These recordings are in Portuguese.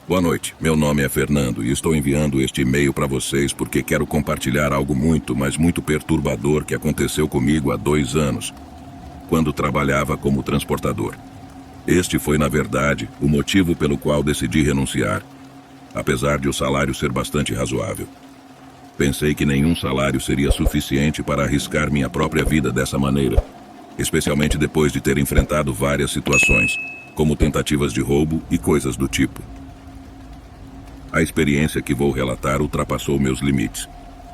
Boa noite, meu nome é Fernando e estou enviando este e-mail para vocês porque quero compartilhar algo muito, mas muito perturbador que aconteceu comigo há 2 anos, quando trabalhava como transportador. Este foi, na verdade, o motivo pelo qual decidi renunciar, apesar de o salário ser bastante razoável. Pensei que nenhum salário seria suficiente para arriscar minha própria vida dessa maneira, especialmente depois de ter enfrentado várias situações, como tentativas de roubo e coisas do tipo. A experiência que vou relatar ultrapassou meus limites.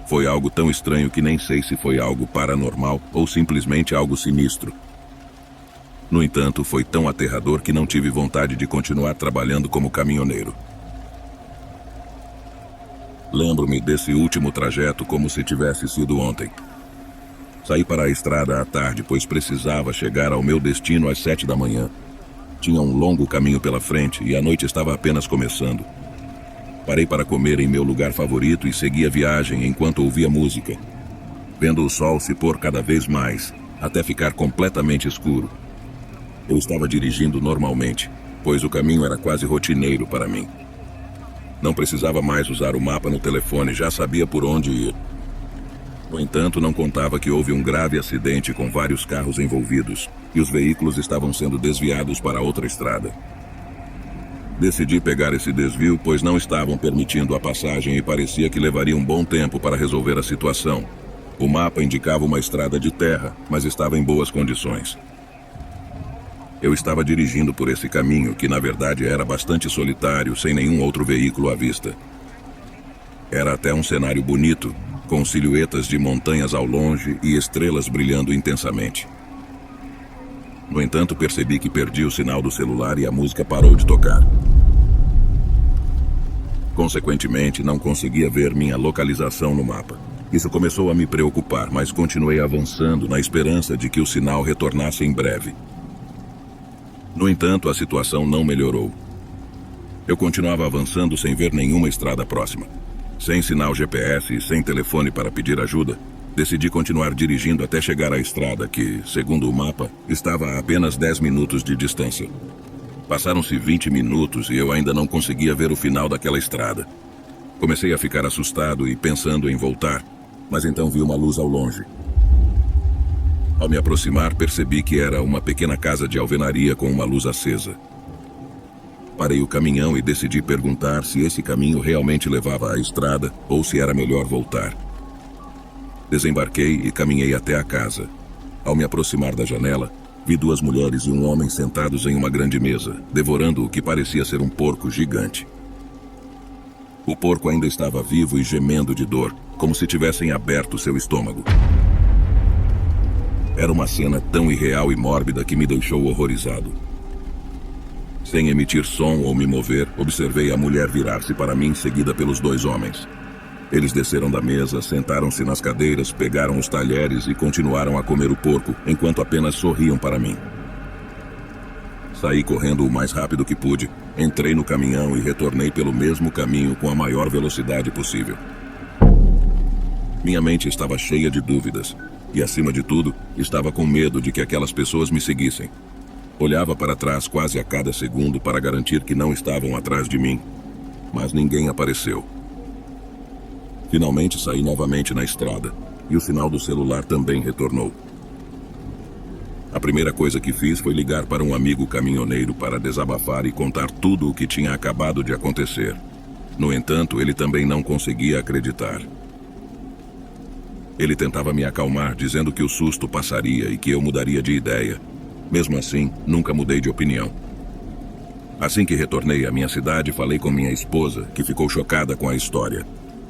Foi algo tão estranho que nem sei se foi algo paranormal ou simplesmente algo sinistro. No entanto, foi tão aterrador que não tive vontade de continuar trabalhando como caminhoneiro. Lembro-me desse último trajeto como se tivesse sido ontem. Saí para a estrada à tarde, pois precisava chegar ao meu destino às 7 da manhã. Tinha um longo caminho pela frente e a noite estava apenas começando. Parei para comer em meu lugar favorito e segui a viagem enquanto ouvia música, vendo o sol se pôr cada vez mais, até ficar completamente escuro. Eu estava dirigindo normalmente, pois o caminho era quase rotineiro para mim. Não precisava mais usar o mapa no telefone, já sabia por onde ir. No entanto, não contava que houve um grave acidente com vários carros envolvidos, e os veículos estavam sendo desviados para outra estrada. Decidi pegar esse desvio, pois não estavam permitindo a passagem e parecia que levaria um bom tempo para resolver a situação. O mapa indicava uma estrada de terra, mas estava em boas condições. Eu estava dirigindo por esse caminho, que na verdade era bastante solitário, sem nenhum outro veículo à vista. Era até um cenário bonito, com silhuetas de montanhas ao longe e estrelas brilhando intensamente. No entanto, percebi que perdi o sinal do celular e a música parou de tocar. Consequentemente, não conseguia ver minha localização no mapa. Isso começou a me preocupar, mas continuei avançando na esperança de que o sinal retornasse em breve. No entanto, a situação não melhorou. Eu continuava avançando sem ver nenhuma estrada próxima. Sem sinal GPS e sem telefone para pedir ajuda, decidi continuar dirigindo até chegar à estrada que, segundo o mapa, estava a apenas 10 minutos de distância. Passaram-se 20 minutos e eu ainda não conseguia ver o final daquela estrada. Comecei a ficar assustado e pensando em voltar, mas então vi uma luz ao longe. Ao me aproximar, percebi que era uma pequena casa de alvenaria com uma luz acesa. Parei o caminhão e decidi perguntar se esse caminho realmente levava à estrada ou se era melhor voltar. Desembarquei e caminhei até a casa. Ao me aproximar da janela, vi 2 mulheres e um homem sentados em uma grande mesa, devorando o que parecia ser um porco gigante. O porco ainda estava vivo e gemendo de dor, como se tivessem aberto seu estômago. Era uma cena tão irreal e mórbida que me deixou horrorizado. Sem emitir som ou me mover, observei a mulher virar-se para mim, seguida pelos 2 homens. Eles desceram da mesa, sentaram-se nas cadeiras, pegaram os talheres e continuaram a comer o porco, enquanto apenas sorriam para mim. Saí correndo o mais rápido que pude, entrei no caminhão e retornei pelo mesmo caminho com a maior velocidade possível. Minha mente estava cheia de dúvidas, e acima de tudo, estava com medo de que aquelas pessoas me seguissem. Olhava para trás quase a cada segundo para garantir que não estavam atrás de mim, mas ninguém apareceu. Finalmente saí novamente na estrada, e o sinal do celular também retornou. A primeira coisa que fiz foi ligar para um amigo caminhoneiro para desabafar e contar tudo o que tinha acabado de acontecer. No entanto, ele também não conseguia acreditar. Ele tentava me acalmar, dizendo que o susto passaria e que eu mudaria de ideia. Mesmo assim, nunca mudei de opinião. Assim que retornei à minha cidade, falei com minha esposa, que ficou chocada com a história.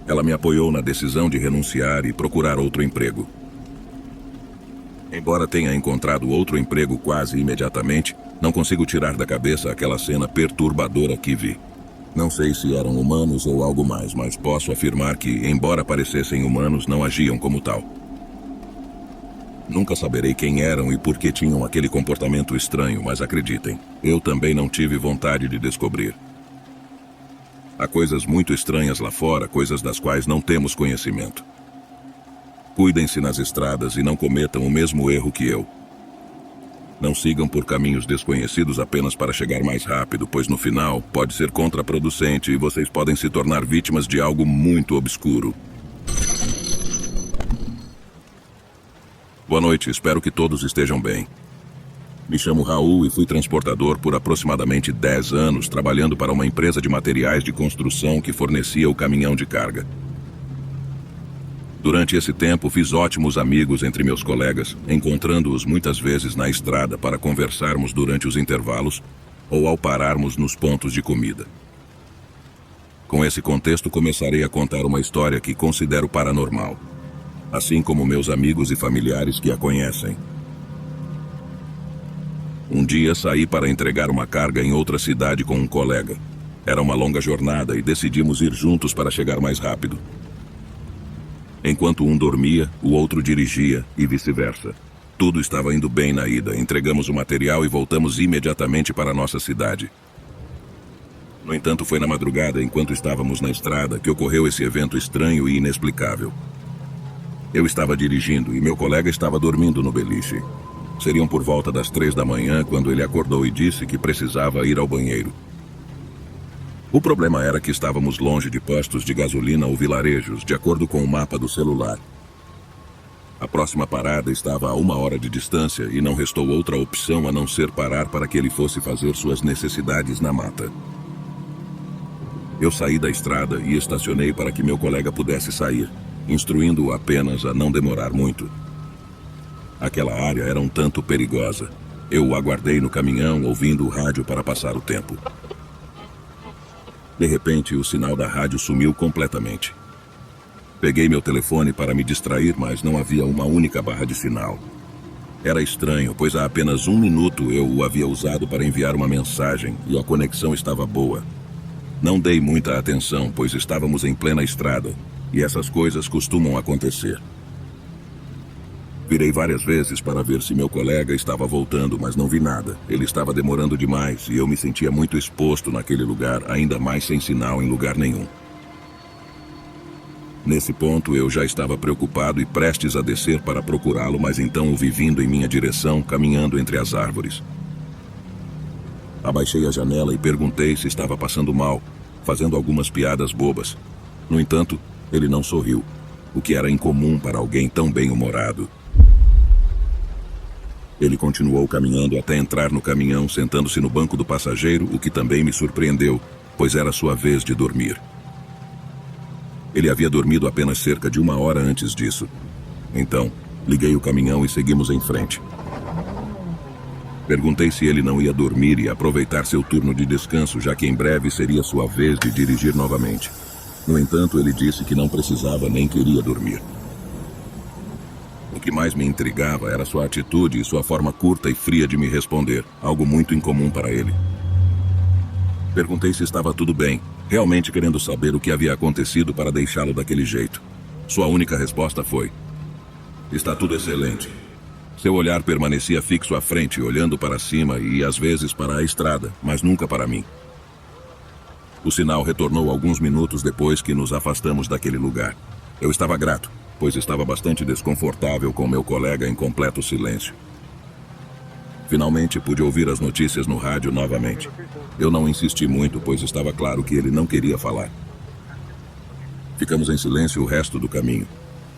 Ela me apoiou na decisão de renunciar e procurar outro emprego. Embora tenha encontrado outro emprego quase imediatamente, não consigo tirar da cabeça aquela cena perturbadora que vi. Não sei se eram humanos ou algo mais, mas posso afirmar que, embora parecessem humanos, não agiam como tal. Nunca saberei quem eram e por que tinham aquele comportamento estranho, mas acreditem, eu também não tive vontade de descobrir. Há coisas muito estranhas lá fora, coisas das quais não temos conhecimento. Cuidem-se nas estradas e não cometam o mesmo erro que eu. Não sigam por caminhos desconhecidos apenas para chegar mais rápido, pois no final pode ser contraproducente e vocês podem se tornar vítimas de algo muito obscuro. Boa noite, espero que todos estejam bem. Me chamo Raul e fui transportador por aproximadamente 10 anos, trabalhando para uma empresa de materiais de construção que fornecia o caminhão de carga. Durante esse tempo, fiz ótimos amigos entre meus colegas, encontrando-os muitas vezes na estrada para conversarmos durante os intervalos ou ao pararmos nos pontos de comida. Com esse contexto, começarei a contar uma história que considero paranormal, assim como meus amigos e familiares que a conhecem. Um dia saí para entregar uma carga em outra cidade com um colega. Era uma longa jornada e decidimos ir juntos para chegar mais rápido. Enquanto um dormia, o outro dirigia e vice-versa. Tudo estava indo bem na ida, entregamos o material e voltamos imediatamente para a nossa cidade. No entanto, foi na madrugada, enquanto estávamos na estrada, que ocorreu esse evento estranho e inexplicável. Eu estava dirigindo e meu colega estava dormindo no beliche. Seriam por volta das 3 da manhã quando ele acordou e disse que precisava ir ao banheiro. O problema era que estávamos longe de postos de gasolina ou vilarejos, de acordo com o mapa do celular. A próxima parada estava a 1 hora de distância e não restou outra opção a não ser parar para que ele fosse fazer suas necessidades na mata. Eu saí da estrada e estacionei para que meu colega pudesse sair, instruindo-o apenas a não demorar muito. Aquela área era um tanto perigosa. Eu o aguardei no caminhão, ouvindo o rádio para passar o tempo. De repente, o sinal da rádio sumiu completamente. Peguei meu telefone para me distrair, mas não havia uma única barra de sinal. Era estranho, pois há apenas 1 minuto eu o havia usado para enviar uma mensagem e a conexão estava boa. Não dei muita atenção, pois estávamos em plena estrada, e essas coisas costumam acontecer. Virei várias vezes para ver se meu colega estava voltando, mas não vi nada. Ele estava demorando demais e eu me sentia muito exposto naquele lugar, ainda mais sem sinal em lugar nenhum. Nesse ponto, eu já estava preocupado e prestes a descer para procurá-lo, mas então o vi vindo em minha direção, caminhando entre as árvores. Abaixei a janela e perguntei se estava passando mal, fazendo algumas piadas bobas. No entanto, ele não sorriu, o que era incomum para alguém tão bem-humorado. Ele continuou caminhando até entrar no caminhão, sentando-se no banco do passageiro, o que também me surpreendeu, pois era sua vez de dormir. Ele havia dormido apenas cerca de 1 hora antes disso. Então, liguei o caminhão e seguimos em frente. Perguntei se ele não ia dormir e aproveitar seu turno de descanso, já que em breve seria sua vez de dirigir novamente. No entanto, ele disse que não precisava nem queria dormir. O que mais me intrigava era sua atitude e sua forma curta e fria de me responder, algo muito incomum para ele. Perguntei se estava tudo bem, realmente querendo saber o que havia acontecido para deixá-lo daquele jeito. Sua única resposta foi: "Está tudo excelente." Seu olhar permanecia fixo à frente, olhando para cima e às vezes para a estrada, mas nunca para mim. O sinal retornou alguns minutos depois que nos afastamos daquele lugar. Eu estava grato, pois estava bastante desconfortável com meu colega em completo silêncio. Finalmente pude ouvir as notícias no rádio novamente. Eu não insisti muito, pois estava claro que ele não queria falar. Ficamos em silêncio o resto do caminho.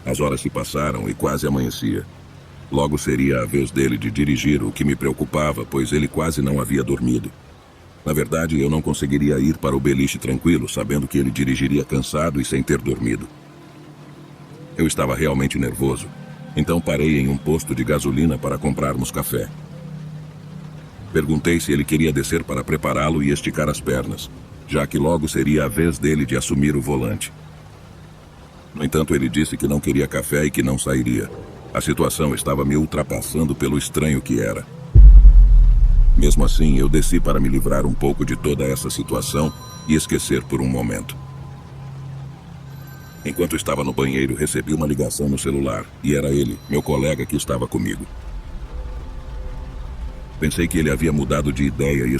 As horas se passaram e quase amanhecia. Logo seria a vez dele de dirigir, o que me preocupava, pois ele quase não havia dormido. Na verdade, eu não conseguiria ir para o beliche tranquilo, sabendo que ele dirigiria cansado e sem ter dormido. Eu estava realmente nervoso, então parei em um posto de gasolina para comprarmos café. Perguntei se ele queria descer para prepará-lo e esticar as pernas, já que logo seria a vez dele de assumir o volante. No entanto, ele disse que não queria café e que não sairia. A situação estava me ultrapassando pelo estranho que era. Mesmo assim, eu desci para me livrar um pouco de toda essa situação e esquecer por um momento. Enquanto estava no banheiro, recebi uma ligação no celular, e era ele, meu colega, que estava comigo. Pensei que ele havia mudado de ideia e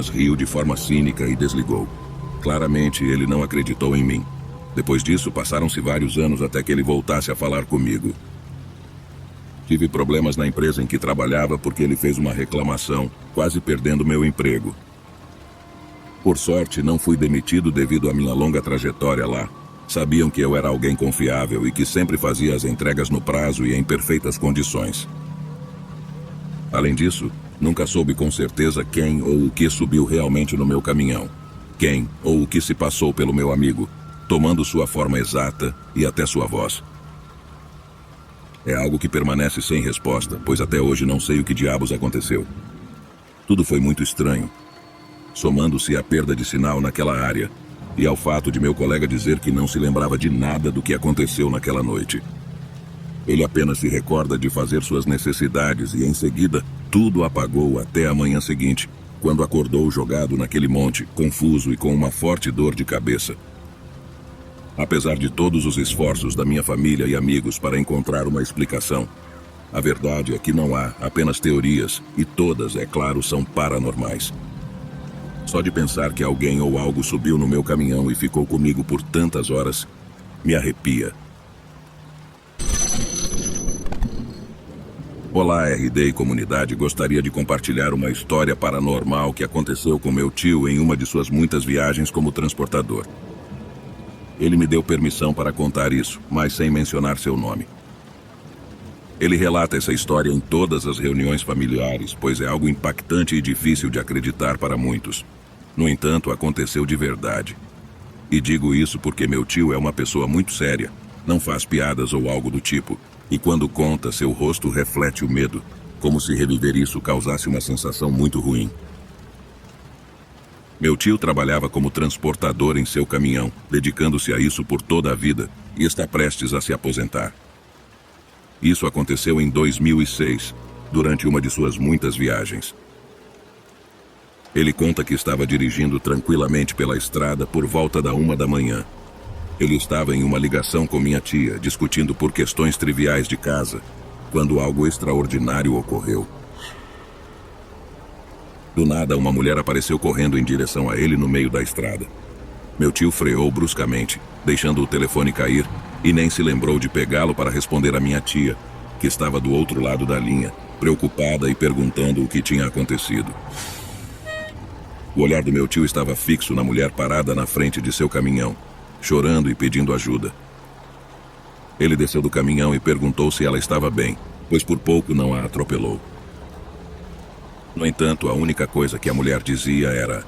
riu de forma cínica e desligou. Claramente, ele não acreditou em mim. Depois disso, passaram-se vários anos até que ele voltasse a falar comigo. Tive problemas na empresa em que trabalhava porque ele fez uma reclamação, quase perdendo meu emprego. Por sorte, não fui demitido devido à minha longa trajetória lá. Sabiam que eu era alguém confiável e que sempre fazia as entregas no prazo e em perfeitas condições. Além disso, nunca soube com certeza quem ou o que subiu realmente no meu caminhão. Quem ou o que se passou pelo meu amigo, tomando sua forma exata e até sua voz. É algo que permanece sem resposta, pois até hoje não sei o que diabos aconteceu. Tudo foi muito estranho, somando-se à perda de sinal naquela área e ao fato de meu colega dizer que não se lembrava de nada do que aconteceu naquela noite. Ele apenas se recorda de fazer suas necessidades e, em seguida, tudo apagou até a manhã seguinte, quando acordou jogado naquele monte, confuso e com uma forte dor de cabeça. Apesar de todos os esforços da minha família e amigos para encontrar uma explicação, a verdade é que não há apenas teorias, e todas, é claro, são paranormais. Só de pensar que alguém ou algo subiu no meu caminhão e ficou comigo por tantas horas, me arrepia. Olá, RD e comunidade, gostaria de compartilhar uma história paranormal que aconteceu com meu tio em uma de suas muitas viagens como transportador. Ele me deu permissão para contar isso, mas sem mencionar seu nome. Ele relata essa história em todas as reuniões familiares, pois é algo impactante e difícil de acreditar para muitos. No entanto, aconteceu de verdade. E digo isso porque meu tio é uma pessoa muito séria, não faz piadas ou algo do tipo, e quando conta, seu rosto reflete o medo, como se reviver isso causasse uma sensação muito ruim. Meu tio trabalhava como transportador em seu caminhão, dedicando-se a isso por toda a vida, e está prestes a se aposentar. Isso aconteceu em 2006, durante uma de suas muitas viagens. Ele conta que estava dirigindo tranquilamente pela estrada por volta da 1 da manhã. Ele estava em uma ligação com minha tia, discutindo por questões triviais de casa, quando algo extraordinário ocorreu. Do nada, uma mulher apareceu correndo em direção a ele no meio da estrada. Meu tio freou bruscamente, deixando o telefone cair, e nem se lembrou de pegá-lo para responder à minha tia, que estava do outro lado da linha, preocupada e perguntando o que tinha acontecido. O olhar do meu tio estava fixo na mulher parada na frente de seu caminhão, chorando e pedindo ajuda. Ele desceu do caminhão e perguntou se ela estava bem, pois por pouco não a atropelou. No entanto, a única coisa que a mulher dizia era: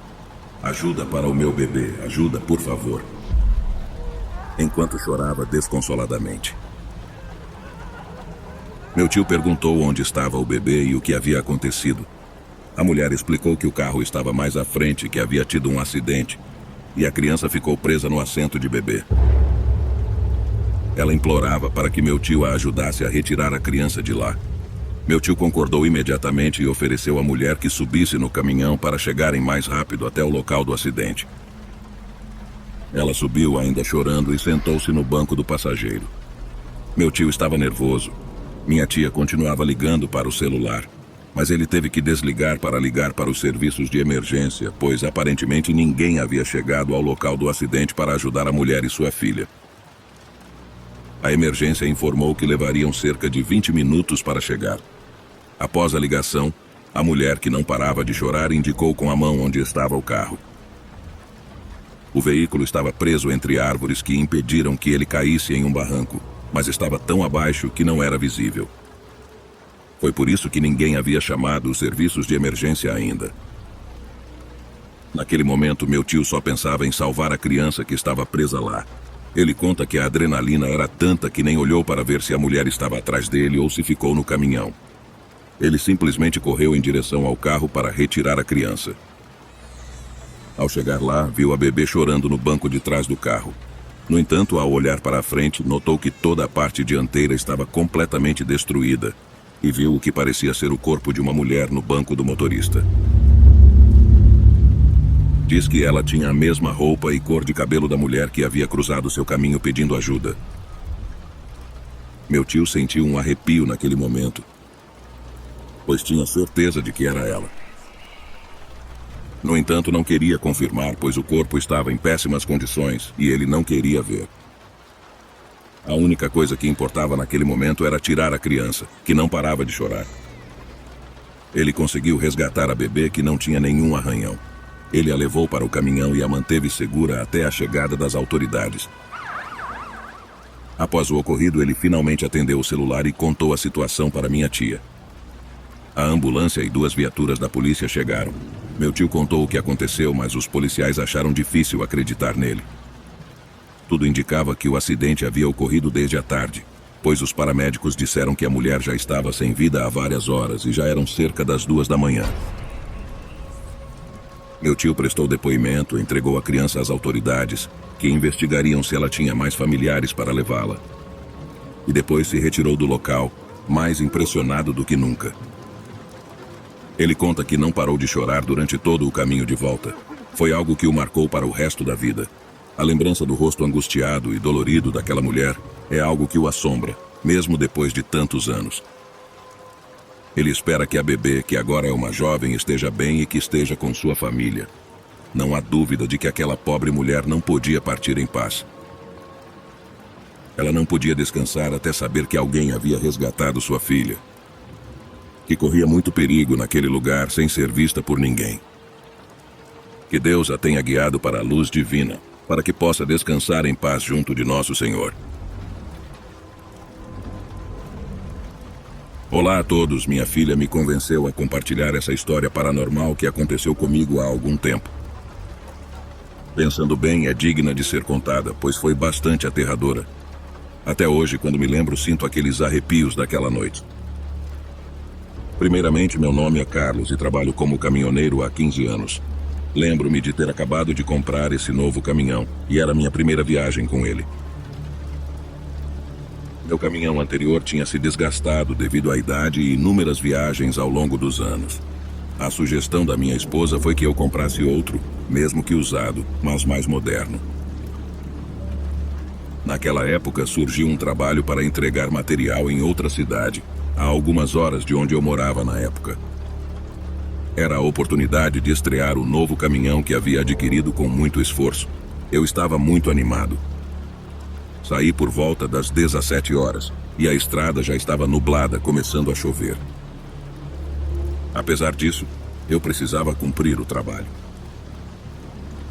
"Ajuda para o meu bebê, ajuda, por favor", enquanto chorava desconsoladamente. Meu tio perguntou onde estava o bebê e o que havia acontecido. A mulher explicou que o carro estava mais à frente, que havia tido um acidente, e a criança ficou presa no assento de bebê. Ela implorava para que meu tio a ajudasse a retirar a criança de lá. Meu tio concordou imediatamente e ofereceu à mulher que subisse no caminhão para chegarem mais rápido até o local do acidente. Ela subiu ainda chorando e sentou-se no banco do passageiro. Meu tio estava nervoso. Minha tia continuava ligando para o celular, mas ele teve que desligar para ligar para os serviços de emergência, pois aparentemente ninguém havia chegado ao local do acidente para ajudar a mulher e sua filha. A emergência informou que levariam cerca de 20 minutos para chegar. Após a ligação, a mulher, que não parava de chorar, indicou com a mão onde estava o carro. O veículo estava preso entre árvores que impediram que ele caísse em um barranco, mas estava tão abaixo que não era visível. Foi por isso que ninguém havia chamado os serviços de emergência ainda. Naquele momento, meu tio só pensava em salvar a criança que estava presa lá. Ele conta que a adrenalina era tanta que nem olhou para ver se a mulher estava atrás dele ou se ficou no caminhão. Ele simplesmente correu em direção ao carro para retirar a criança. Ao chegar lá, viu a bebê chorando no banco de trás do carro. No entanto, ao olhar para a frente, notou que toda a parte dianteira estava completamente destruída e viu o que parecia ser o corpo de uma mulher no banco do motorista. Diz que ela tinha a mesma roupa e cor de cabelo da mulher que havia cruzado seu caminho pedindo ajuda. Meu tio sentiu um arrepio naquele momento, pois tinha certeza de que era ela. No entanto, não queria confirmar, pois o corpo estava em péssimas condições e ele não queria ver. A única coisa que importava naquele momento era tirar a criança, que não parava de chorar. Ele conseguiu resgatar a bebê, que não tinha nenhum arranhão. Ele a levou para o caminhão e a manteve segura até a chegada das autoridades. Após o ocorrido, ele finalmente atendeu o celular e contou a situação para minha tia. A ambulância e 2 viaturas da polícia chegaram. Meu tio contou o que aconteceu, mas os policiais acharam difícil acreditar nele. Tudo indicava que o acidente havia ocorrido desde a tarde, pois os paramédicos disseram que a mulher já estava sem vida há várias horas e já eram cerca das 2 da manhã. Meu tio prestou depoimento, entregou a criança às autoridades, que investigariam se ela tinha mais familiares para levá-la. E depois se retirou do local, mais impressionado do que nunca. Ele conta que não parou de chorar durante todo o caminho de volta. Foi algo que o marcou para o resto da vida. A lembrança do rosto angustiado e dolorido daquela mulher é algo que o assombra, mesmo depois de tantos anos. Ele espera que a bebê, que agora é uma jovem, esteja bem e que esteja com sua família. Não há dúvida de que aquela pobre mulher não podia partir em paz. Ela não podia descansar até saber que alguém havia resgatado sua filha, que corria muito perigo naquele lugar sem ser vista por ninguém. Que Deus a tenha guiado para a luz divina, para que possa descansar em paz junto de nosso Senhor. Olá a todos, minha filha me convenceu a compartilhar essa história paranormal que aconteceu comigo há algum tempo. Pensando bem, é digna de ser contada, pois foi bastante aterradora. Até hoje, quando me lembro, sinto aqueles arrepios daquela noite. Primeiramente, meu nome é Carlos e trabalho como caminhoneiro há 15 anos. Lembro-me de ter acabado de comprar esse novo caminhão e era minha primeira viagem com ele. Meu caminhão anterior tinha se desgastado devido à idade e inúmeras viagens ao longo dos anos. A sugestão da minha esposa foi que eu comprasse outro, mesmo que usado, mas mais moderno. Naquela época surgiu um trabalho para entregar material em outra cidade, a algumas horas de onde eu morava na época. Era a oportunidade de estrear o novo caminhão que havia adquirido com muito esforço. Eu estava muito animado. Saí por volta das 17 horas e a estrada já estava nublada, começando a chover. Apesar disso, eu precisava cumprir o trabalho.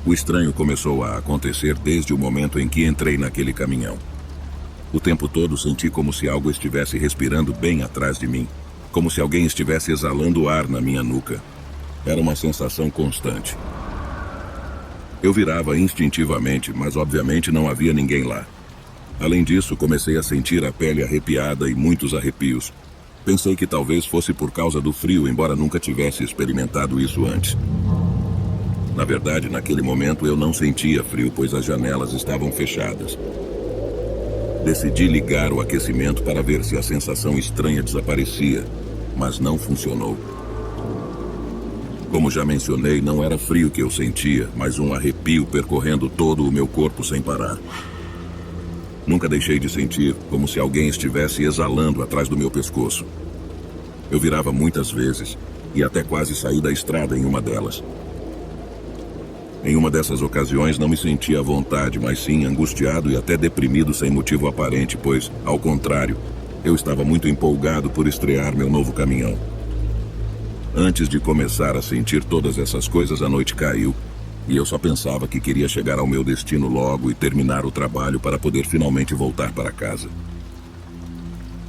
O estranho começou a acontecer desde o momento em que entrei naquele caminhão. O tempo todo senti como se algo estivesse respirando bem atrás de mim, como se alguém estivesse exalando ar na minha nuca. Era uma sensação constante. Eu virava instintivamente, mas obviamente não havia ninguém lá. Além disso, comecei a sentir a pele arrepiada e muitos arrepios. Pensei que talvez fosse por causa do frio, embora nunca tivesse experimentado isso antes. Na verdade, naquele momento eu não sentia frio, pois as janelas estavam fechadas. Decidi ligar o aquecimento para ver se a sensação estranha desaparecia, mas não funcionou. Como já mencionei, não era frio que eu sentia, mas um arrepio percorrendo todo o meu corpo sem parar. Nunca deixei de sentir como se alguém estivesse exalando atrás do meu pescoço. Eu virava muitas vezes e até quase saí da estrada em uma delas. Em uma dessas ocasiões não me sentia à vontade, mas sim angustiado e até deprimido sem motivo aparente, pois, ao contrário, eu estava muito empolgado por estrear meu novo caminhão. Antes de começar a sentir todas essas coisas, a noite caiu e eu só pensava que queria chegar ao meu destino logo e terminar o trabalho para poder finalmente voltar para casa.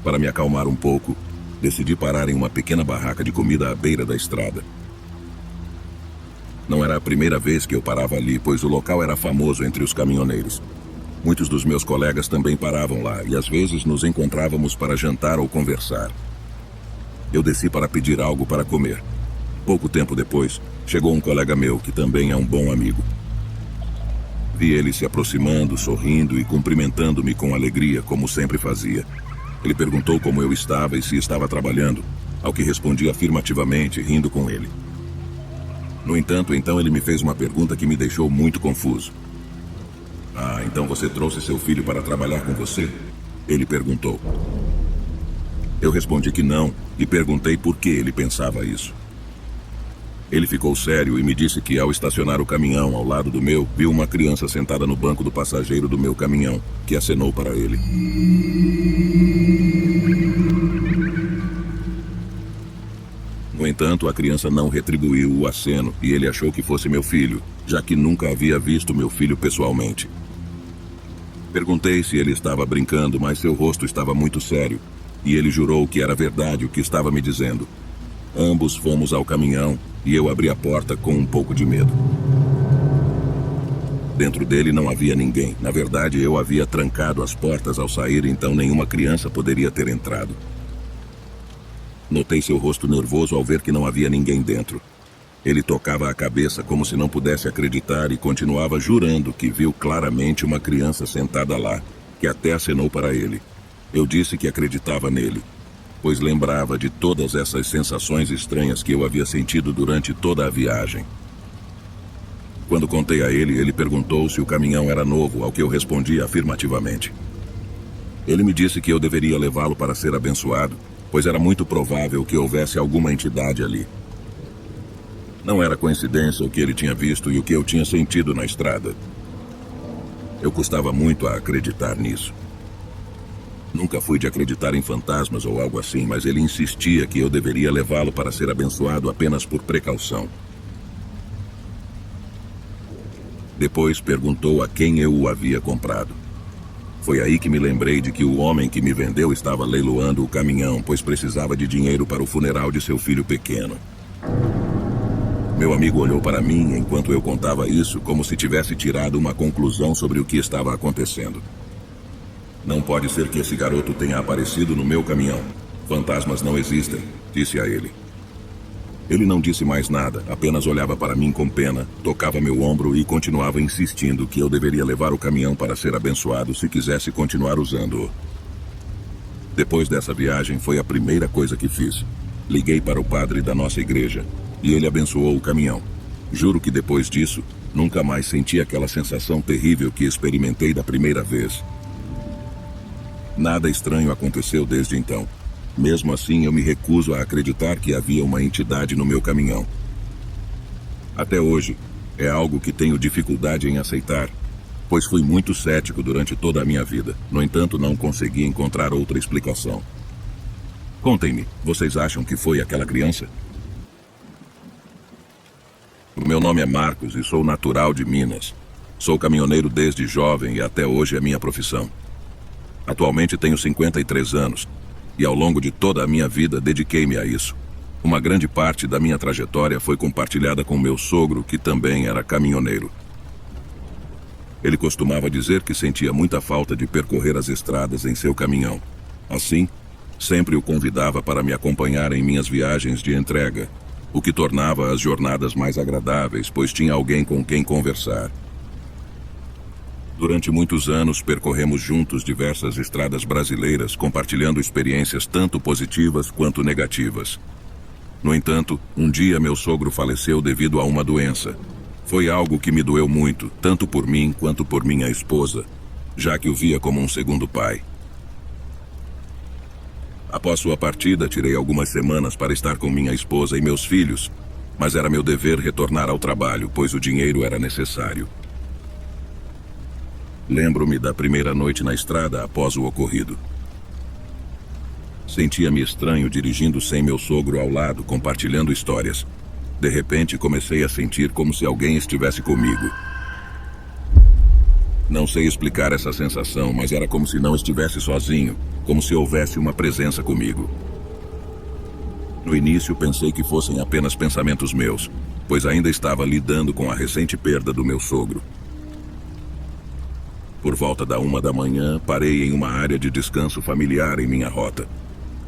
Para me acalmar um pouco, decidi parar em uma pequena barraca de comida à beira da estrada. Não era a primeira vez que eu parava ali, pois o local era famoso entre os caminhoneiros. Muitos dos meus colegas também paravam lá e às vezes nos encontrávamos para jantar ou conversar. Eu desci para pedir algo para comer. Pouco tempo depois, chegou um colega meu, que também é um bom amigo. Vi ele se aproximando, sorrindo e cumprimentando-me com alegria, como sempre fazia. Ele perguntou como eu estava e se estava trabalhando, ao que respondi afirmativamente, rindo com ele. No entanto, então ele me fez uma pergunta que me deixou muito confuso. Ah, então você trouxe seu filho para trabalhar com você? Ele perguntou. Eu respondi que não e perguntei por que ele pensava isso. Ele ficou sério e me disse que, ao estacionar o caminhão ao lado do meu, viu uma criança sentada no banco do passageiro do meu caminhão, que acenou para ele. No entanto, a criança não retribuiu o aceno e ele achou que fosse meu filho, já que nunca havia visto meu filho pessoalmente. Perguntei se ele estava brincando, mas seu rosto estava muito sério, e ele jurou que era verdade o que estava me dizendo. Ambos fomos ao caminhão e eu abri a porta com um pouco de medo. Dentro dele não havia ninguém. Na verdade, eu havia trancado as portas ao sair, então nenhuma criança poderia ter entrado. Notei seu rosto nervoso ao ver que não havia ninguém dentro. Ele tocava a cabeça como se não pudesse acreditar e continuava jurando que viu claramente uma criança sentada lá, que até acenou para ele. Eu disse que acreditava nele, pois lembrava de todas essas sensações estranhas que eu havia sentido durante toda a viagem. Quando contei a ele, ele perguntou se o caminhão era novo, ao que eu respondi afirmativamente. Ele me disse que eu deveria levá-lo para ser abençoado, pois era muito provável que houvesse alguma entidade ali. Não era coincidência o que ele tinha visto e o que eu tinha sentido na estrada. Eu custava muito a acreditar nisso. Nunca fui de acreditar em fantasmas ou algo assim, mas ele insistia que eu deveria levá-lo para ser abençoado apenas por precaução. Depois perguntou a quem eu o havia comprado. Foi aí que me lembrei de que o homem que me vendeu estava leiloando o caminhão, pois precisava de dinheiro para o funeral de seu filho pequeno. Meu amigo olhou para mim enquanto eu contava isso, como se tivesse tirado uma conclusão sobre o que estava acontecendo. Não pode ser que esse garoto tenha aparecido no meu caminhão. Fantasmas não existem, disse a ele. Ele não disse mais nada, apenas olhava para mim com pena, tocava meu ombro e continuava insistindo que eu deveria levar o caminhão para ser abençoado se quisesse continuar usando-o. Depois dessa viagem foi a primeira coisa que fiz. Liguei para o padre da nossa igreja e ele abençoou o caminhão. Juro que depois disso, nunca mais senti aquela sensação terrível que experimentei da primeira vez. Nada estranho aconteceu desde então. Mesmo assim, eu me recuso a acreditar que havia uma entidade no meu caminhão. Até hoje, é algo que tenho dificuldade em aceitar, pois fui muito cético durante toda a minha vida. No entanto, não consegui encontrar outra explicação. Contem-me, vocês acham que foi aquela criança? O meu nome é Marcos e sou natural de Minas. Sou caminhoneiro desde jovem e até hoje é minha profissão. Atualmente tenho 53 anos e ao longo de toda a minha vida dediquei-me a isso. Uma grande parte da minha trajetória foi compartilhada com meu sogro, que também era caminhoneiro. Ele costumava dizer que sentia muita falta de percorrer as estradas em seu caminhão. Assim, sempre o convidava para me acompanhar em minhas viagens de entrega, o que tornava as jornadas mais agradáveis, pois tinha alguém com quem conversar. Durante muitos anos, percorremos juntos diversas estradas brasileiras, compartilhando experiências tanto positivas quanto negativas. No entanto, um dia meu sogro faleceu devido a uma doença. Foi algo que me doeu muito, tanto por mim quanto por minha esposa, já que o via como um segundo pai. Após sua partida, tirei algumas semanas para estar com minha esposa e meus filhos, mas era meu dever retornar ao trabalho, pois o dinheiro era necessário. Lembro-me da primeira noite na estrada após o ocorrido. Sentia-me estranho dirigindo sem meu sogro ao lado, compartilhando histórias. De repente, comecei a sentir como se alguém estivesse comigo. Não sei explicar essa sensação, mas era como se não estivesse sozinho, como se houvesse uma presença comigo. No início, pensei que fossem apenas pensamentos meus, pois ainda estava lidando com a recente perda do meu sogro. Por volta da 1 da manhã, parei em uma área de descanso familiar em minha rota.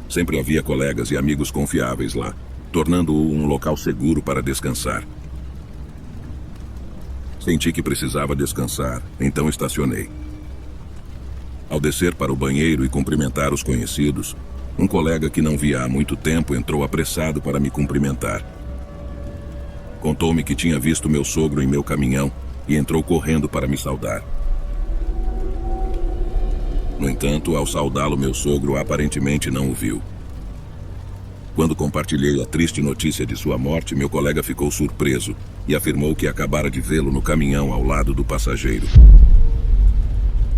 Sempre havia colegas e amigos confiáveis lá, tornando-o um local seguro para descansar. Senti que precisava descansar, então estacionei. Ao descer para o banheiro e cumprimentar os conhecidos, um colega que não via há muito tempo entrou apressado para me cumprimentar. Contou-me que tinha visto meu sogro em meu caminhão e entrou correndo para me saudar. No entanto, ao saudá-lo, meu sogro aparentemente não o viu. Quando compartilhei a triste notícia de sua morte, meu colega ficou surpreso e afirmou que acabara de vê-lo no caminhão ao lado do passageiro.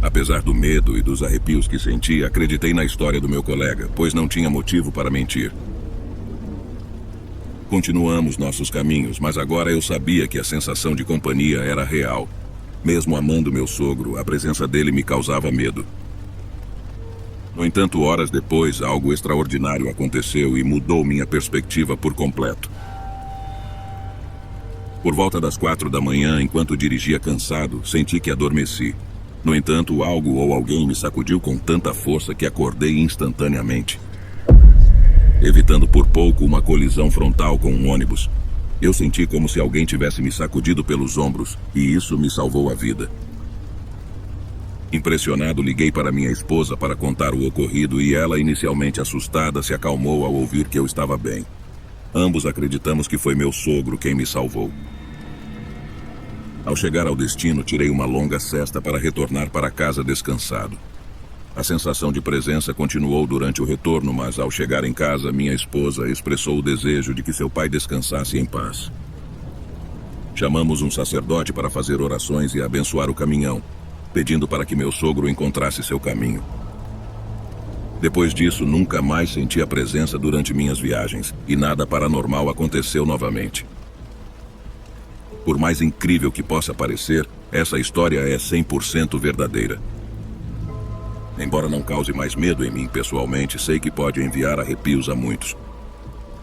Apesar do medo e dos arrepios que senti, acreditei na história do meu colega, pois não tinha motivo para mentir. Continuamos nossos caminhos, mas agora eu sabia que a sensação de companhia era real. Mesmo amando meu sogro, a presença dele me causava medo. No entanto, horas depois, algo extraordinário aconteceu e mudou minha perspectiva por completo. Por volta das 4 da manhã, enquanto dirigia cansado, senti que adormeci. No entanto, algo ou alguém me sacudiu com tanta força que acordei instantaneamente, evitando por pouco uma colisão frontal com um ônibus. Eu senti como se alguém tivesse me sacudido pelos ombros, e isso me salvou a vida. Impressionado, liguei para minha esposa para contar o ocorrido e ela, inicialmente assustada, se acalmou ao ouvir que eu estava bem. Ambos acreditamos que foi meu sogro quem me salvou. Ao chegar ao destino, tirei uma longa sesta para retornar para casa descansado. A sensação de presença continuou durante o retorno, mas ao chegar em casa, minha esposa expressou o desejo de que seu pai descansasse em paz. Chamamos um sacerdote para fazer orações e abençoar o caminhão, pedindo para que meu sogro encontrasse seu caminho. Depois disso, nunca mais senti a presença durante minhas viagens, e nada paranormal aconteceu novamente. Por mais incrível que possa parecer, essa história é 100% verdadeira. Embora não cause mais medo em mim pessoalmente, sei que pode enviar arrepios a muitos.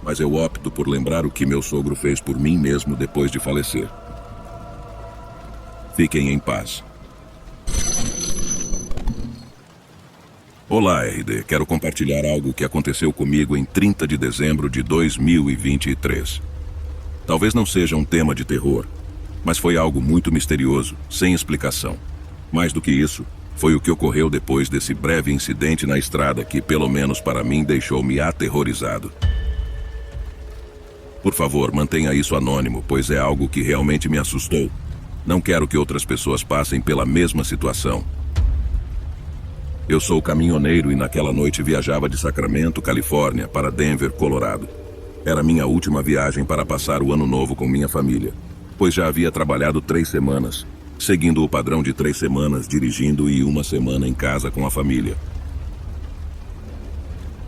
Mas eu opto por lembrar o que meu sogro fez por mim mesmo depois de falecer. Fiquem em paz. Olá, RD. Quero compartilhar algo que aconteceu comigo em 30 de dezembro de 2023. Talvez não seja um tema de terror, mas foi algo muito misterioso, sem explicação. Mais do que isso, foi o que ocorreu depois desse breve incidente na estrada que, pelo menos para mim, deixou-me aterrorizado. Por favor, mantenha isso anônimo, pois é algo que realmente me assustou. Não quero que outras pessoas passem pela mesma situação. Eu sou caminhoneiro e naquela noite viajava de Sacramento, Califórnia, para Denver, Colorado. Era minha última viagem para passar o ano novo com minha família, pois já havia trabalhado 3 semanas, seguindo o padrão de 3 semanas dirigindo e 1 semana em casa com a família.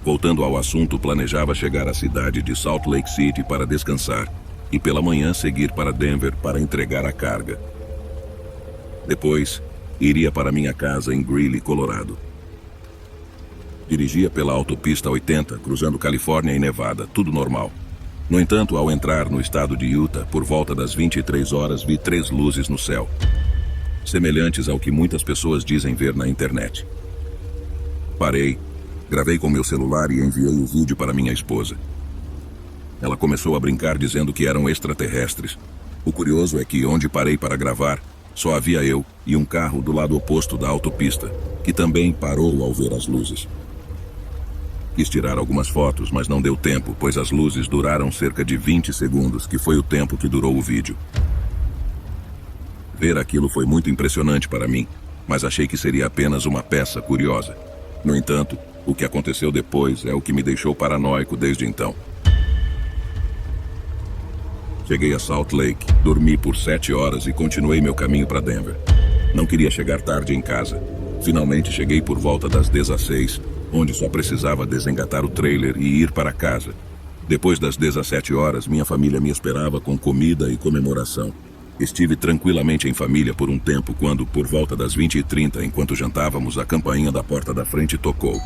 Voltando ao assunto, planejava chegar à cidade de Salt Lake City para descansar e pela manhã seguir para Denver para entregar a carga. Depois, iria para minha casa em Greeley, Colorado. Dirigia pela autopista 80, cruzando Califórnia e Nevada, tudo normal. No entanto, ao entrar no estado de Utah, por volta das 23 horas, vi 3 luzes no céu, semelhantes ao que muitas pessoas dizem ver na internet. Parei, gravei com meu celular e enviei o vídeo para minha esposa. Ela começou a brincar dizendo que eram extraterrestres. O curioso é que, onde parei para gravar, só havia eu e um carro do lado oposto da autopista, que também parou ao ver as luzes. Quis tirar algumas fotos, mas não deu tempo, pois as luzes duraram cerca de 20 segundos, que foi o tempo que durou o vídeo. Ver aquilo foi muito impressionante para mim, mas achei que seria apenas uma peça curiosa. No entanto, o que aconteceu depois é o que me deixou paranoico desde então. Cheguei a Salt Lake, dormi por 7 horas e continuei meu caminho para Denver. Não queria chegar tarde em casa. Finalmente cheguei por volta das 16, onde só precisava desengatar o trailer e ir para casa. Depois das 17 horas, minha família me esperava com comida e comemoração. Estive tranquilamente em família por um tempo quando, por volta das 20h30, enquanto jantávamos, a campainha da porta da frente tocou.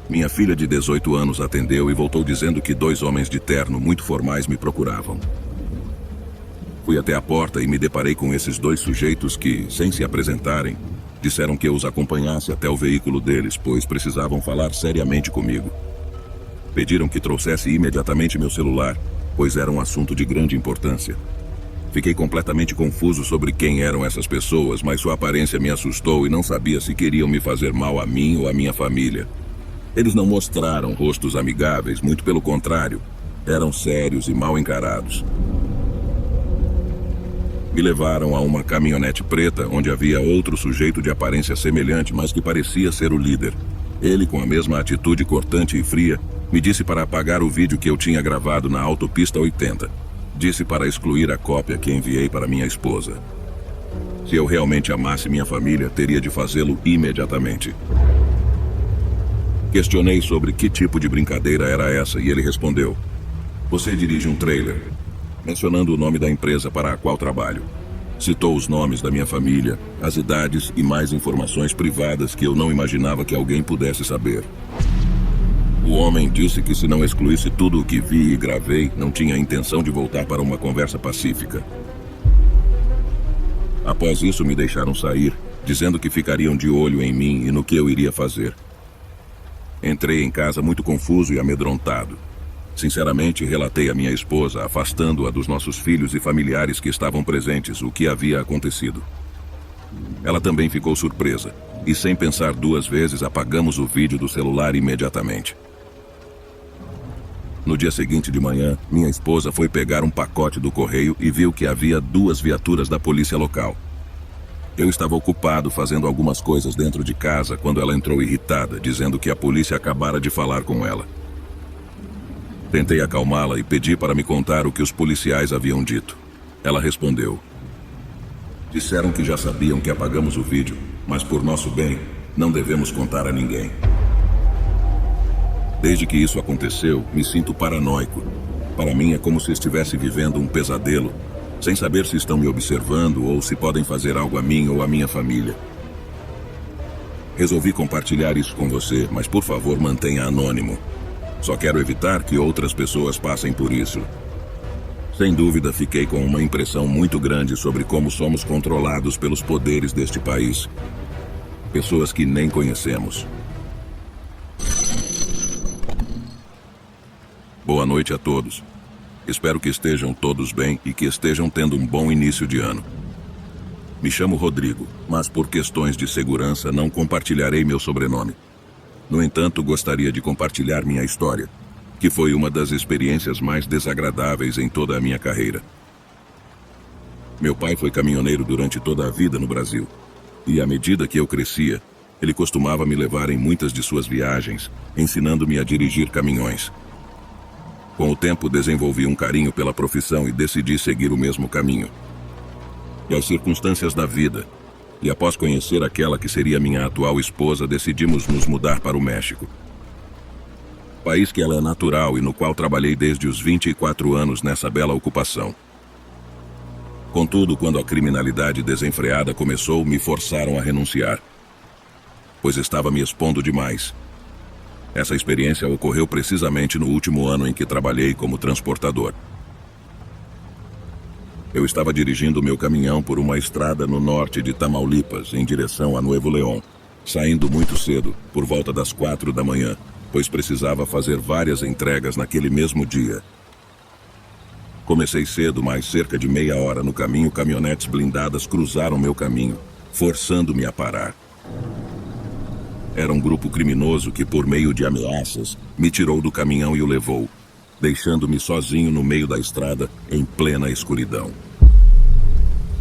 Minha filha de 18 anos atendeu e voltou dizendo que 2 homens de terno muito formais me procuravam. Fui até a porta e me deparei com esses 2 sujeitos que, sem se apresentarem, disseram que eu os acompanhasse até o veículo deles, pois precisavam falar seriamente comigo. Pediram que trouxesse imediatamente meu celular, pois era um assunto de grande importância. Fiquei completamente confuso sobre quem eram essas pessoas, mas sua aparência me assustou e não sabia se queriam me fazer mal a mim ou à minha família. Eles não mostraram rostos amigáveis, muito pelo contrário, eram sérios e mal encarados. Me levaram a uma caminhonete preta, onde havia outro sujeito de aparência semelhante, mas que parecia ser o líder. Ele, com a mesma atitude cortante e fria, me disse para apagar o vídeo que eu tinha gravado na autopista 80. Disse para excluir a cópia que enviei para minha esposa. Se eu realmente amasse minha família, teria de fazê-lo imediatamente. Questionei sobre que tipo de brincadeira era essa e ele respondeu: "Você dirige um trailer", mencionando o nome da empresa para a qual trabalho. Citou os nomes da minha família, as idades e mais informações privadas que eu não imaginava que alguém pudesse saber. O homem disse que se não excluísse tudo o que vi e gravei, não tinha intenção de voltar para uma conversa pacífica. Após isso, me deixaram sair, dizendo que ficariam de olho em mim e no que eu iria fazer. Entrei em casa muito confuso e amedrontado. Sinceramente, relatei à minha esposa, afastando-a dos nossos filhos e familiares que estavam presentes, o que havia acontecido. Ela também ficou surpresa, e sem pensar duas vezes, apagamos o vídeo do celular imediatamente. No dia seguinte de manhã, minha esposa foi pegar um pacote do correio e viu que havia 2 viaturas da polícia local. Eu estava ocupado fazendo algumas coisas dentro de casa quando ela entrou irritada, dizendo que a polícia acabara de falar com ela. Tentei acalmá-la e pedi para me contar o que os policiais haviam dito. Ela respondeu: "Disseram que já sabiam que apagamos o vídeo, mas por nosso bem, não devemos contar a ninguém. Desde que isso aconteceu, me sinto paranoico. Para mim é como se estivesse vivendo um pesadelo, sem saber se estão me observando ou se podem fazer algo a mim ou à minha família. Resolvi compartilhar isso com você, mas por favor mantenha anônimo. Só quero evitar que outras pessoas passem por isso. Sem dúvida, fiquei com uma impressão muito grande sobre como somos controlados pelos poderes deste país. Pessoas que nem conhecemos." Boa noite a todos. Espero que estejam todos bem e que estejam tendo um bom início de ano. Me chamo Rodrigo, mas por questões de segurança não compartilharei meu sobrenome. No entanto, gostaria de compartilhar minha história, que foi uma das experiências mais desagradáveis em toda a minha carreira. Meu pai foi caminhoneiro durante toda a vida no Brasil, e à medida que eu crescia, ele costumava me levar em muitas de suas viagens, ensinando-me a dirigir caminhões. Com o tempo, desenvolvi um carinho pela profissão e decidi seguir o mesmo caminho. E as circunstâncias da vida, e após conhecer aquela que seria minha atual esposa, decidimos nos mudar para o México. País que ela é natural e no qual trabalhei desde os 24 anos nessa bela ocupação. Contudo, quando a criminalidade desenfreada começou, me forçaram a renunciar, pois estava me expondo demais. Essa experiência ocorreu precisamente no último ano em que trabalhei como transportador. Eu estava dirigindo meu caminhão por uma estrada no norte de Tamaulipas, em direção a Nuevo León, saindo muito cedo, por volta das 4 da manhã, pois precisava fazer várias entregas naquele mesmo dia. Comecei cedo, mas cerca de meia hora no caminho, caminhonetes blindadas cruzaram meu caminho, forçando-me a parar. Era um grupo criminoso que, por meio de ameaças, me tirou do caminhão e o levou, deixando-me sozinho no meio da estrada, em plena escuridão.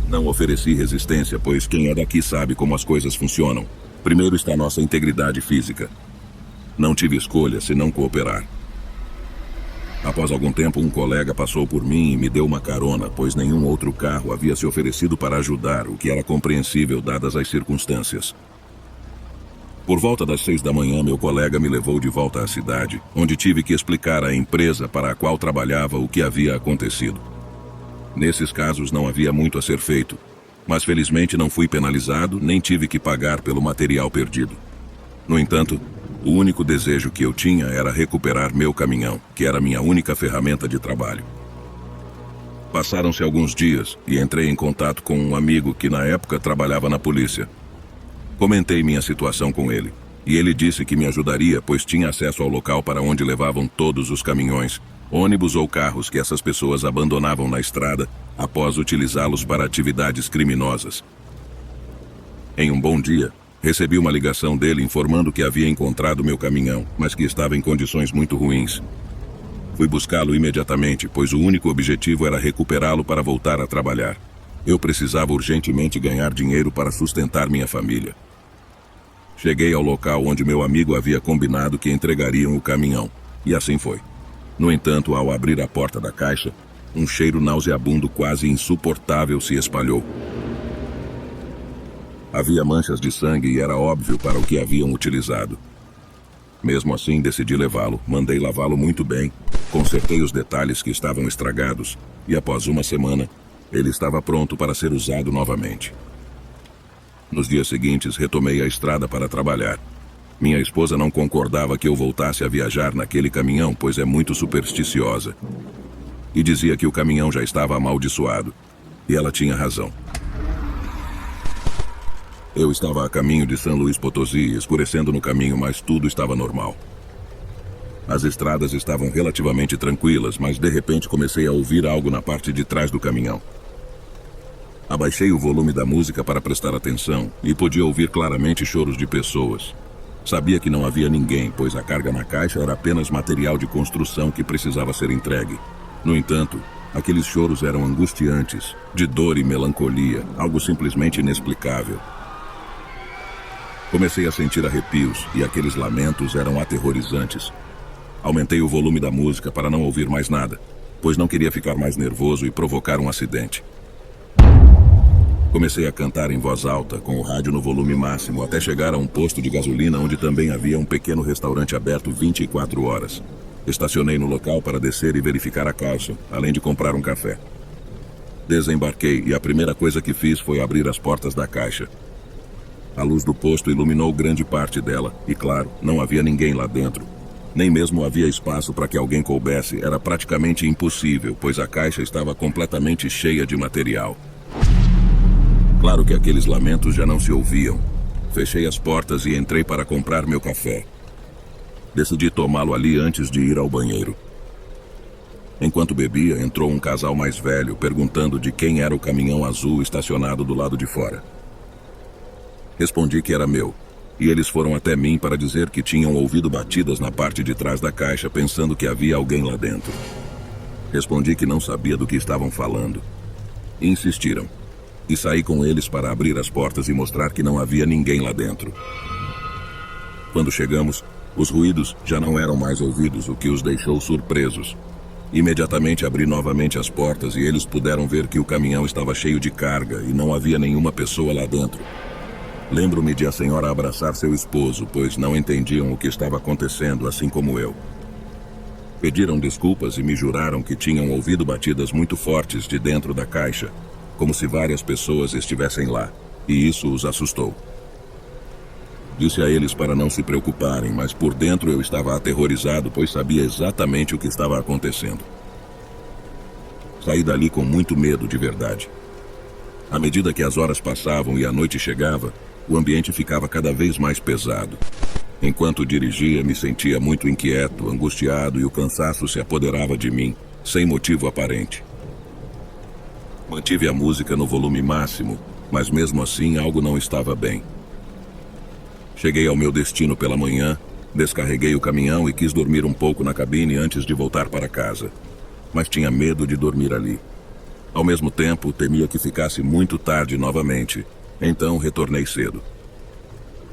Não ofereci resistência, pois quem é daqui sabe como as coisas funcionam. Primeiro está nossa integridade física. Não tive escolha senão cooperar. Após algum tempo, um colega passou por mim e me deu uma carona, pois nenhum outro carro havia se oferecido para ajudar, o que era compreensível dadas as circunstâncias. Por volta das 6 da manhã, meu colega me levou de volta à cidade, onde tive que explicar à empresa para a qual trabalhava o que havia acontecido. Nesses casos não havia muito a ser feito, mas felizmente não fui penalizado nem tive que pagar pelo material perdido. No entanto, o único desejo que eu tinha era recuperar meu caminhão, que era minha única ferramenta de trabalho. Passaram-se alguns dias e entrei em contato com um amigo que na época trabalhava na polícia. Comentei minha situação com ele, e ele disse que me ajudaria, pois tinha acesso ao local para onde levavam todos os caminhões, ônibus ou carros que essas pessoas abandonavam na estrada após utilizá-los para atividades criminosas. Em um bom dia, recebi uma ligação dele informando que havia encontrado meu caminhão, mas que estava em condições muito ruins. Fui buscá-lo imediatamente, pois o único objetivo era recuperá-lo para voltar a trabalhar. Eu precisava urgentemente ganhar dinheiro para sustentar minha família. Cheguei ao local onde meu amigo havia combinado que entregariam o caminhão, e assim foi. No entanto, ao abrir a porta da caixa, um cheiro nauseabundo quase insuportável se espalhou. Havia manchas de sangue e era óbvio para o que haviam utilizado. Mesmo assim, decidi levá-lo, mandei lavá-lo muito bem, consertei os detalhes que estavam estragados, e após uma semana, ele estava pronto para ser usado novamente. Nos dias seguintes, retomei a estrada para trabalhar. Minha esposa não concordava que eu voltasse a viajar naquele caminhão, pois é muito supersticiosa. E dizia que o caminhão já estava amaldiçoado. E ela tinha razão. Eu estava a caminho de São Luís Potosí, escurecendo no caminho, mas tudo estava normal. As estradas estavam relativamente tranquilas, mas de repente comecei a ouvir algo na parte de trás do caminhão. Abaixei o volume da música para prestar atenção e podia ouvir claramente choros de pessoas. Sabia que não havia ninguém, pois a carga na caixa era apenas material de construção que precisava ser entregue. No entanto, aqueles choros eram angustiantes, de dor e melancolia, algo simplesmente inexplicável. Comecei a sentir arrepios e aqueles lamentos eram aterrorizantes. Aumentei o volume da música para não ouvir mais nada, pois não queria ficar mais nervoso e provocar um acidente. Comecei a cantar em voz alta, com o rádio no volume máximo, até chegar a um posto de gasolina onde também havia um pequeno restaurante aberto 24 horas. Estacionei no local para descer e verificar a caixa, além de comprar um café. Desembarquei e a primeira coisa que fiz foi abrir as portas da caixa. A luz do posto iluminou grande parte dela, e claro, não havia ninguém lá dentro. Nem mesmo havia espaço para que alguém coubesse, era praticamente impossível, pois a caixa estava completamente cheia de material. Claro que aqueles lamentos já não se ouviam. Fechei as portas e entrei para comprar meu café. Decidi tomá-lo ali antes de ir ao banheiro. Enquanto bebia, entrou um casal mais velho, perguntando de quem era o caminhão azul estacionado do lado de fora. Respondi que era meu, e eles foram até mim para dizer que tinham ouvido batidas na parte de trás da caixa, pensando que havia alguém lá dentro. Respondi que não sabia do que estavam falando. Insistiram, e saí com eles para abrir as portas e mostrar que não havia ninguém lá dentro. Quando chegamos, os ruídos já não eram mais ouvidos, o que os deixou surpresos. Imediatamente abri novamente as portas e eles puderam ver que o caminhão estava cheio de carga e não havia nenhuma pessoa lá dentro. Lembro-me de a senhora abraçar seu esposo, pois não entendiam o que estava acontecendo, assim como eu. Pediram desculpas e me juraram que tinham ouvido batidas muito fortes de dentro da caixa, como se várias pessoas estivessem lá, e isso os assustou. Disse a eles para não se preocuparem, mas por dentro eu estava aterrorizado, pois sabia exatamente o que estava acontecendo. Saí dali com muito medo, de verdade. À medida que as horas passavam e a noite chegava, o ambiente ficava cada vez mais pesado. Enquanto dirigia, me sentia muito inquieto, angustiado e o cansaço se apoderava de mim, sem motivo aparente. Mantive a música no volume máximo, mas mesmo assim algo não estava bem. Cheguei ao meu destino pela manhã, descarreguei o caminhão e quis dormir um pouco na cabine antes de voltar para casa. Mas tinha medo de dormir ali. Ao mesmo tempo, temia que ficasse muito tarde novamente, então retornei cedo.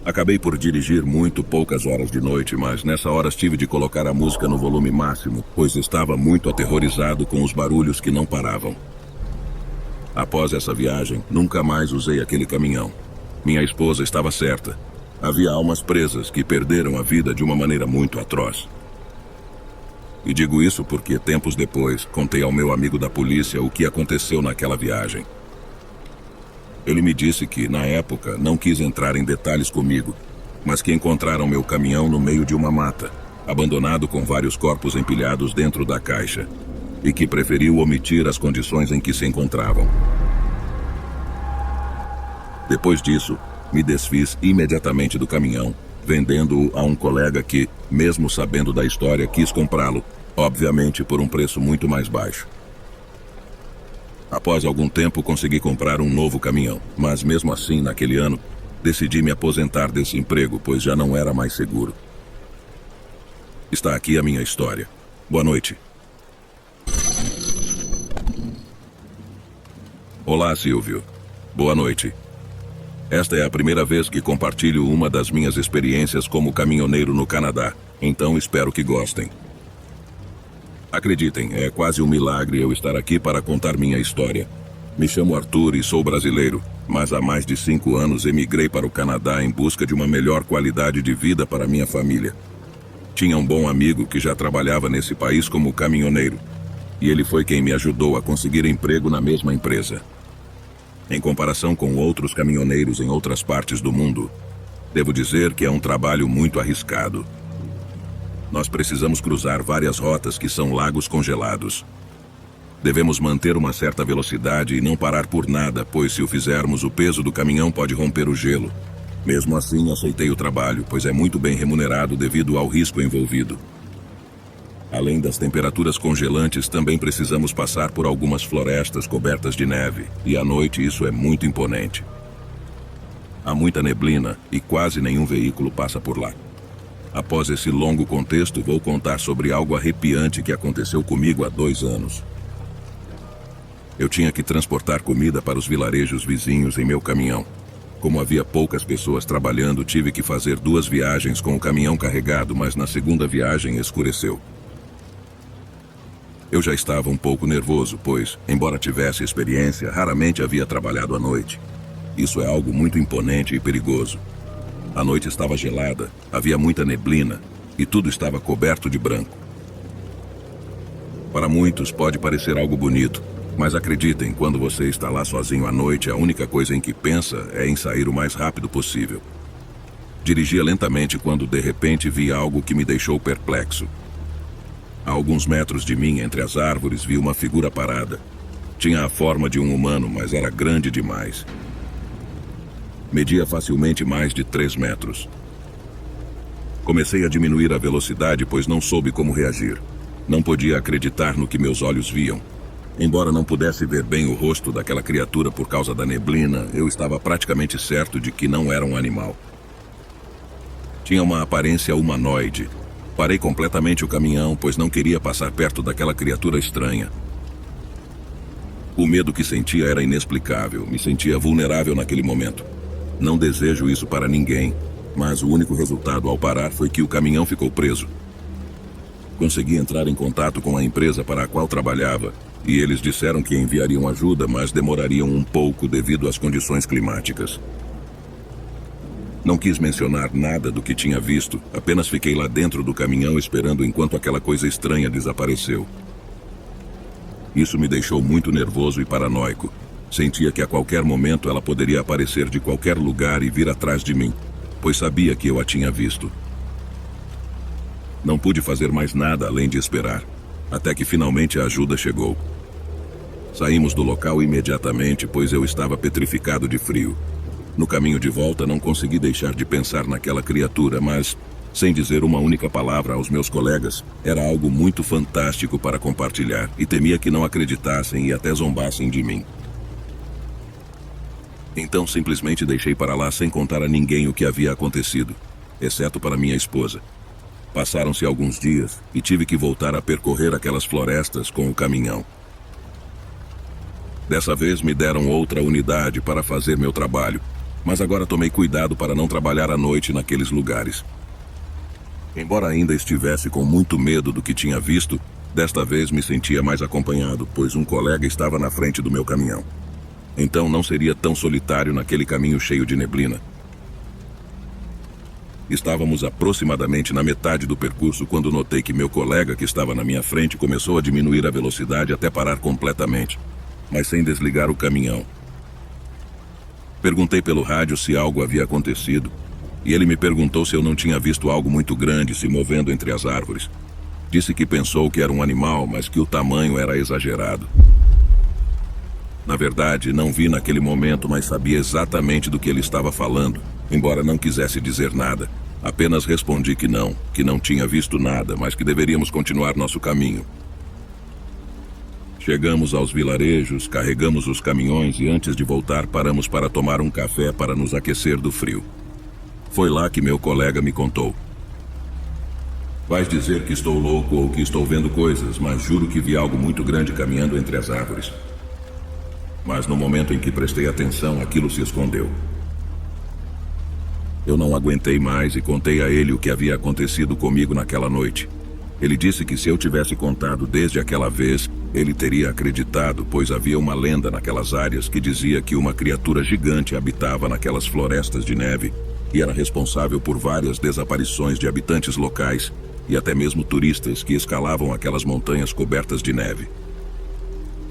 Acabei por dirigir muito poucas horas de noite, mas nessa hora tive de colocar a música no volume máximo, pois estava muito aterrorizado com os barulhos que não paravam. Após essa viagem, nunca mais usei aquele caminhão. Minha esposa estava certa. Havia almas presas que perderam a vida de uma maneira muito atroz. E digo isso porque, tempos depois, contei ao meu amigo da polícia o que aconteceu naquela viagem. Ele me disse que, na época, não quis entrar em detalhes comigo, mas que encontraram meu caminhão no meio de uma mata, abandonado com vários corpos empilhados dentro da caixa, e que preferiu omitir as condições em que se encontravam. Depois disso, me desfiz imediatamente do caminhão, vendendo-o a um colega que, mesmo sabendo da história, quis comprá-lo, obviamente por um preço muito mais baixo. Após algum tempo, consegui comprar um novo caminhão, mas mesmo assim, naquele ano, decidi me aposentar desse emprego, pois já não era mais seguro. Está aqui a minha história. Boa noite. Olá, Silvio. Boa noite. Esta é a primeira vez que compartilho uma das minhas experiências como caminhoneiro no Canadá, então espero que gostem. Acreditem, é quase um milagre eu estar aqui para contar minha história. Me chamo Arthur e sou brasileiro, mas há mais de 5 anos emigrei para o Canadá em busca de uma melhor qualidade de vida para minha família. Tinha um bom amigo que já trabalhava nesse país como caminhoneiro, e ele foi quem me ajudou a conseguir emprego na mesma empresa. Em comparação com outros caminhoneiros em outras partes do mundo, devo dizer que é um trabalho muito arriscado. Nós precisamos cruzar várias rotas que são lagos congelados. Devemos manter uma certa velocidade e não parar por nada, pois se o fizermos, o peso do caminhão pode romper o gelo. Mesmo assim, aceitei o trabalho, pois é muito bem remunerado devido ao risco envolvido. Além das temperaturas congelantes, também precisamos passar por algumas florestas cobertas de neve, e à noite isso é muito imponente. Há muita neblina e quase nenhum veículo passa por lá. Após esse longo contexto, vou contar sobre algo arrepiante que aconteceu comigo há 2 anos. Eu tinha que transportar comida para os vilarejos vizinhos em meu caminhão. Como havia poucas pessoas trabalhando, tive que fazer 2 viagens com o caminhão carregado, mas na segunda viagem escureceu. Eu já estava um pouco nervoso, pois, embora tivesse experiência, raramente havia trabalhado à noite. Isso é algo muito imponente e perigoso. A noite estava gelada, havia muita neblina e tudo estava coberto de branco. Para muitos pode parecer algo bonito, mas acreditem, quando você está lá sozinho à noite, a única coisa em que pensa é em sair o mais rápido possível. Dirigia lentamente quando de repente vi algo que me deixou perplexo. A alguns metros de mim, entre as árvores, vi uma figura parada. Tinha a forma de um humano, mas era grande demais. Media facilmente mais de 3 metros. Comecei a diminuir a velocidade, pois não soube como reagir. Não podia acreditar no que meus olhos viam. Embora não pudesse ver bem o rosto daquela criatura por causa da neblina, eu estava praticamente certo de que não era um animal. Tinha uma aparência humanoide. Parei completamente o caminhão, pois não queria passar perto daquela criatura estranha. O medo que sentia era inexplicável, me sentia vulnerável naquele momento. Não desejo isso para ninguém, mas o único resultado ao parar foi que o caminhão ficou preso. Consegui entrar em contato com a empresa para a qual trabalhava, e eles disseram que enviariam ajuda, mas demorariam um pouco devido às condições climáticas. Não quis mencionar nada do que tinha visto, apenas fiquei lá dentro do caminhão esperando enquanto aquela coisa estranha desapareceu. Isso me deixou muito nervoso e paranoico. Sentia que a qualquer momento ela poderia aparecer de qualquer lugar e vir atrás de mim, pois sabia que eu a tinha visto. Não pude fazer mais nada além de esperar, até que finalmente a ajuda chegou. Saímos do local imediatamente, pois eu estava petrificado de frio. No caminho de volta, não consegui deixar de pensar naquela criatura, mas, sem dizer uma única palavra aos meus colegas, era algo muito fantástico para compartilhar e temia que não acreditassem e até zombassem de mim. Então simplesmente deixei para lá sem contar a ninguém o que havia acontecido, exceto para minha esposa. Passaram-se alguns dias e tive que voltar a percorrer aquelas florestas com o caminhão. Dessa vez me deram outra unidade para fazer meu trabalho, mas agora tomei cuidado para não trabalhar à noite naqueles lugares. Embora ainda estivesse com muito medo do que tinha visto, desta vez me sentia mais acompanhado, pois um colega estava na frente do meu caminhão. Então não seria tão solitário naquele caminho cheio de neblina. Estávamos aproximadamente na metade do percurso quando notei que meu colega que estava na minha frente começou a diminuir a velocidade até parar completamente, mas sem desligar o caminhão. Perguntei pelo rádio se algo havia acontecido, e ele me perguntou se eu não tinha visto algo muito grande se movendo entre as árvores. Disse que pensou que era um animal, mas que o tamanho era exagerado. Na verdade, não vi naquele momento, mas sabia exatamente do que ele estava falando, embora não quisesse dizer nada. Apenas respondi que não tinha visto nada, mas que deveríamos continuar nosso caminho. Chegamos aos vilarejos, carregamos os caminhões e antes de voltar paramos para tomar um café para nos aquecer do frio. Foi lá que meu colega me contou. Vais dizer que estou louco ou que estou vendo coisas, mas juro que vi algo muito grande caminhando entre as árvores. Mas no momento em que prestei atenção, aquilo se escondeu. Eu não aguentei mais e contei a ele o que havia acontecido comigo naquela noite. Ele disse que se eu tivesse contado desde aquela vez, ele teria acreditado, pois havia uma lenda naquelas áreas que dizia que uma criatura gigante habitava naquelas florestas de neve e era responsável por várias desaparições de habitantes locais e até mesmo turistas que escalavam aquelas montanhas cobertas de neve.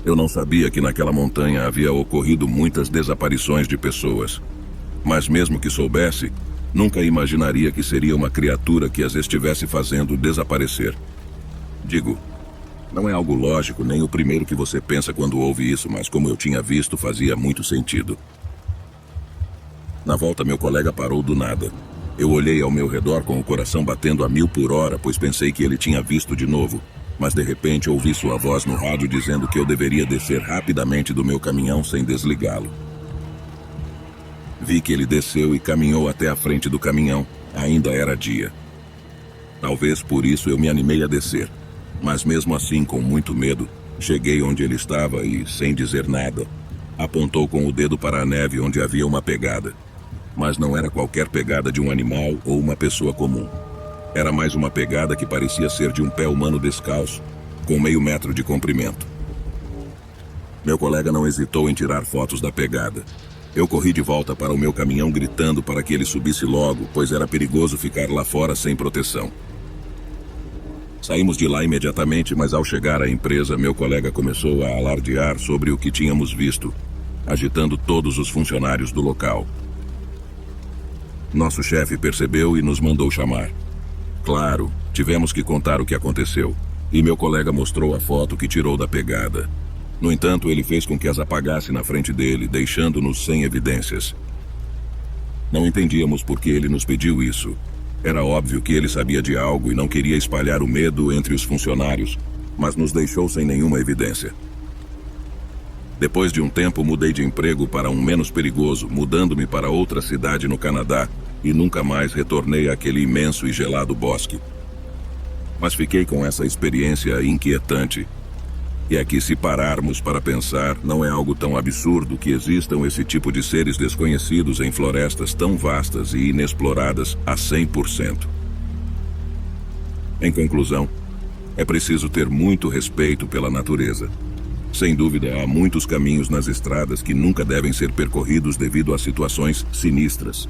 Eu não sabia que naquela montanha havia ocorrido muitas desaparições de pessoas. Mas mesmo que soubesse, nunca imaginaria que seria uma criatura que as estivesse fazendo desaparecer. Digo, não é algo lógico, nem o primeiro que você pensa quando ouve isso, mas como eu tinha visto, fazia muito sentido. Na volta, meu colega parou do nada. Eu olhei ao meu redor com o coração batendo a 1000 por hora, pois pensei que ele tinha visto de novo. Mas de repente ouvi sua voz no rádio dizendo que eu deveria descer rapidamente do meu caminhão sem desligá-lo. Vi que ele desceu e caminhou até a frente do caminhão. Ainda era dia. Talvez por isso eu me animei a descer. Mas mesmo assim, com muito medo, cheguei onde ele estava e, sem dizer nada, apontou com o dedo para a neve onde havia uma pegada. Mas não era qualquer pegada de um animal ou uma pessoa comum. Era mais uma pegada que parecia ser de um pé humano descalço, com meio metro de comprimento. Meu colega não hesitou em tirar fotos da pegada. Eu corri de volta para o meu caminhão gritando para que ele subisse logo, pois era perigoso ficar lá fora sem proteção. Saímos de lá imediatamente, mas ao chegar à empresa, meu colega começou a alardear sobre o que tínhamos visto, agitando todos os funcionários do local. Nosso chefe percebeu e nos mandou chamar. Claro, tivemos que contar o que aconteceu, e meu colega mostrou a foto que tirou da pegada. No entanto, ele fez com que as apagasse na frente dele, deixando-nos sem evidências. Não entendíamos por que ele nos pediu isso. Era óbvio que ele sabia de algo e não queria espalhar o medo entre os funcionários, mas nos deixou sem nenhuma evidência. Depois de um tempo, mudei de emprego para um menos perigoso, mudando-me para outra cidade no Canadá, e nunca mais retornei àquele imenso e gelado bosque. Mas fiquei com essa experiência inquietante. E é que, se pararmos para pensar, não é algo tão absurdo que existam esse tipo de seres desconhecidos em florestas tão vastas e inexploradas a 100%. Em conclusão, é preciso ter muito respeito pela natureza. Sem dúvida, há muitos caminhos nas estradas que nunca devem ser percorridos devido a situações sinistras.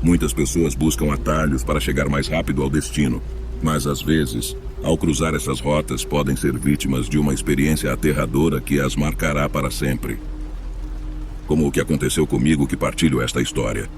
Muitas pessoas buscam atalhos para chegar mais rápido ao destino, mas às vezes, ao cruzar essas rotas, podem ser vítimas de uma experiência aterradora que as marcará para sempre. Como o que aconteceu comigo, que partilho esta história.